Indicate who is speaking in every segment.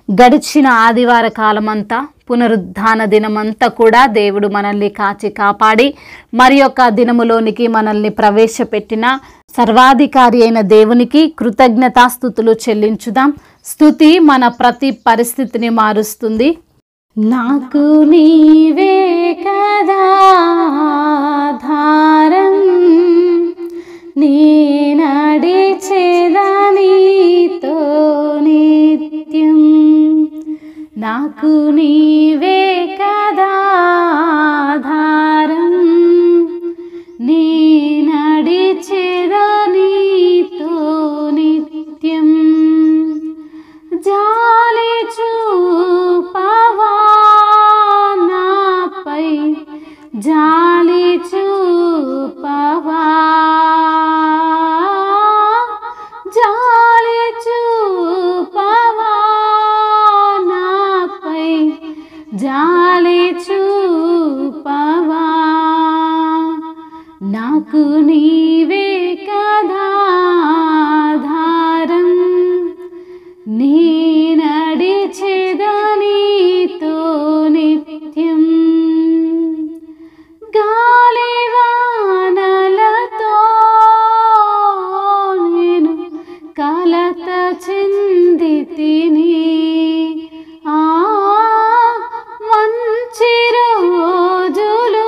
Speaker 1: గడిచిన ఆదివార కాలమంతా పునరుద్ధాన దినమంతా కూడా దేవుడు మనల్ని కాచి కాపాడి మరి యొక్క దినములోనికి మనల్ని ప్రవేశపెట్టిన సర్వాధికారి అయిన దేవునికి కృతజ్ఞతాస్తుతులు చెల్లించుదాం. స్తుతి మన ప్రతి పరిస్థితిని మారుస్తుంది. నాకు నీవే కదా ఆధారం, నీ నడిచేదా నీతో నిత్యం. నాకు నీవే కదా ఆధారం, నీ నడిచేదా నీతో నిత్యం. జాలి చూపవా నాపై, జాలి చూపవా, జాలి చూపవా నాపై, జాలి చూపవా. నాకు నీవే కదా ఆధారం, నీ నడిచేదా నీతో నిత్యం. గాలివానలతో నేను కలత చెందితిని, మంచి రోజులు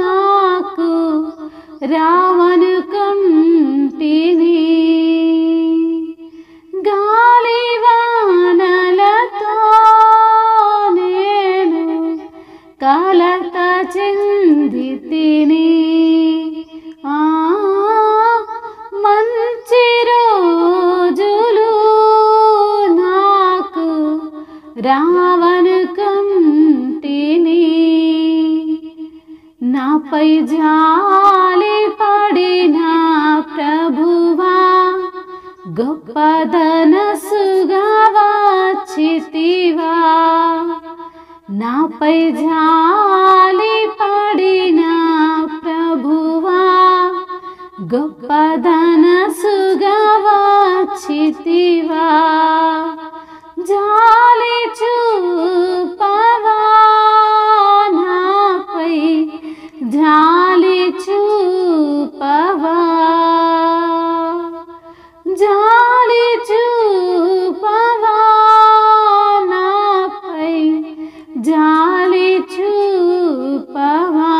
Speaker 1: నాకు రావనుకుంటిని. గాలివానలతో నేను కలత చెందితిని, మంచి రోజులు నాకు రావనుకుంటిని. నాపై జాలి పడిన ప్రభువా, గొప్పదనసుగా వచ్చితివా. నాపై జాలి పడిన ప్రభువా, గొప్పదనసుగా వచ్చితివా. జాలి చూపవా నాపై, జాలి చూపవా, జాలి చూపవా నాపై, జాలి చూపవా.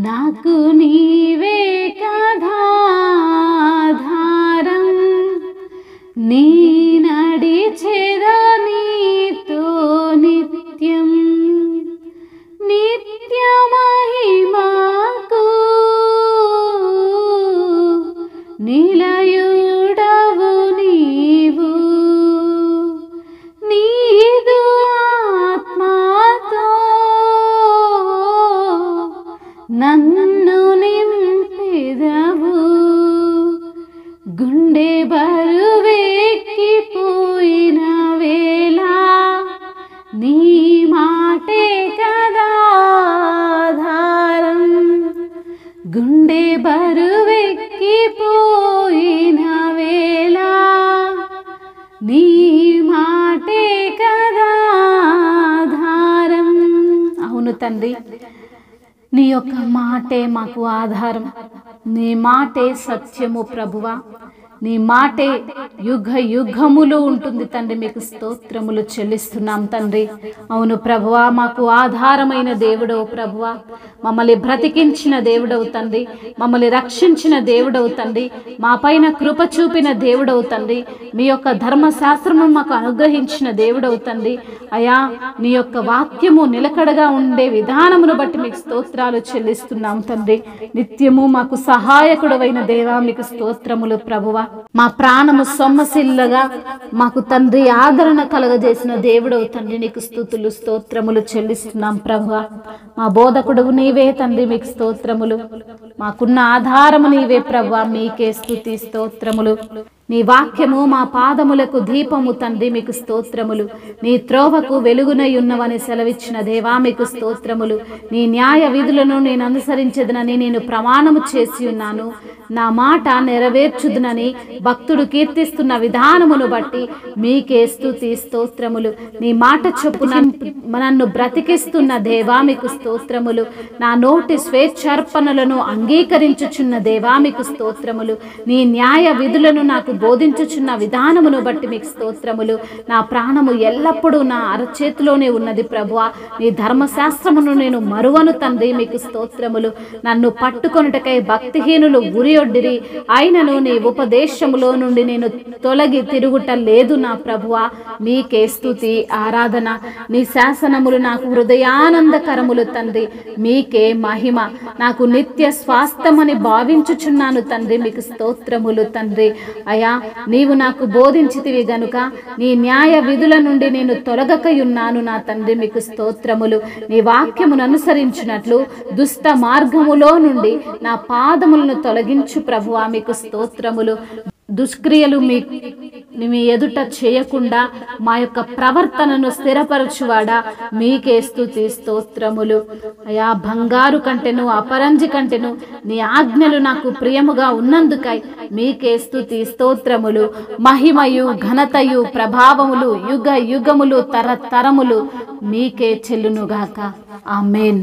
Speaker 1: నాకు నీవే కదా ఆధారం, నీ నడిచేదా నీతో నిత్యం. నిత్య మహిమకు నిలయుడవు నీవు, నీదు ఆత్మతో నన్ను నింపెదవు. గుండె బరువెక్కిపోయిన వేళ నీ మాటే కదా ఆధారం. గుండె బరువెక్కిపోయిన వేళ నీ మాటే కదా ఆధారం. అవును తండ్రి, నీ యొక్క మాటే మాకు ఆధారం. నీ మాటే సత్యము ప్రభువా, నీ మాటే యుగ యుగములు ఉంటుంది తండ్రి. మీకు స్తోత్రములు చెల్లిస్తున్నాం తండ్రి. అవును ప్రభువా, మాకు ఆధారమైన దేవుడవు ప్రభువా, మమ్మల్ని బ్రతికించిన దేవుడవు తండ్రి, మమ్మల్ని రక్షించిన దేవుడవు తండ్రి, మా పైన కృప చూపిన దేవుడవు తండ్రి, మీ యొక్క ధర్మశాస్త్రము మాకు అనుగ్రహించిన దేవుడవు తండ్రి. అయా, నీ యొక్క వాక్యము నిలకడగా ఉండే విధానమును బట్టి మీకు స్తోత్రాలు చెల్లిస్తున్నాం తండ్రి. నిత్యము మాకు సహాయకుడవైన దేవా, మీకు స్తోత్రములు ప్రభువా. మా ప్రాణము సొమ్మసిల్లగా మాకు తండ్రి ఆదరణ కలగజేసిన దేవుడవు తండ్రి, నీకు స్తుతులు స్తోత్రములు చెల్లిస్తున్నాం ప్రభువా. మా బోధకుడు నీవే తండ్రి, మీకు స్తోత్రములు. మాకున్న ఆధారము నీవే ప్రభువా, మీకే స్తుతి స్తోత్రములు. నీ వాక్యము మా పాదములకు దీపము తండ్రి, మీకు స్తోత్రములు. నీ త్రోవకు వెలుగునై ఉన్నవని సెలవిచ్చిన దేవా, మీకు స్తోత్రములు. నీ న్యాయ విధులను నేను అనుసరించదునని నేను ప్రమాణము చేసి ఉన్నాను. నా మాట నెరవేర్చుదునని భక్తుడు కీర్తిస్తున్న విధానమును బట్టి మీకే స్తుతి స్తోత్రములు. నీ మాట చొప్పున నన్ను బ్రతికిస్తున్న దేవా, మీకు స్తోత్రములు. నా నోటి స్వేచ్ఛార్పణలను అంగీకరించుచున్న దేవా, మీకు స్తోత్రములు. నీ న్యాయ విధులను నాకు బోధించుచున్న విధానమును బట్టి మీకు స్తోత్రములు. నా ప్రాణము ఎల్లప్పుడూ నా అరచేతిలోనే ఉన్నది ప్రభువా. నీ ధర్మశాస్త్రమును నేను మరువను తండ్రి, మీకు స్తోత్రములు. నన్ను పట్టుకొనుటకై భక్తిహీనులు ఉరియొడ్డిరి, అయినను నీ ఉపదేశములో నుండి నేను తొలగి తిరుగుట లేదు నా ప్రభువా. మీకే స్తుతి ఆరాధన. నీ శాసనములు నాకు హృదయానందకరములు తండ్రి, మీకే మహిమ. నాకు నిత్య స్వాస్థ్యమని భావించుచున్నాను తండ్రి, మీకు స్తోత్రములు తండ్రి. అయా, నీవు నాకు బోధించితివి గనుక నీ న్యాయ విధుల నుండి నేను తొలగకయున్నాను నా తండ్రి, మీకు స్తోత్రములు. నీ వాక్యమును అనుసరించినట్లు దుష్ట మార్గములో నుండి నా పాదములను తొలగించు ప్రభువా, మీకు స్తోత్రములు. దుష్క్రియలు మీ ఎదుట చేయకుండా మా యొక్క ప్రవర్తనను స్థిరపరచువాడా, మీకే స్తుతి స్తోత్రములు. అయా, బంగారు కంటెను అపరంజి కంటెను నీ ఆజ్ఞలు నాకు ప్రియముగా ఉన్నందుకై మీకే స్తుతి స్తోత్రములు. మహిమయు ఘనతయు ప్రభావములు యుగ యుగములు తరతరములు మీకే చెల్లునుగాక. ఆమేన్.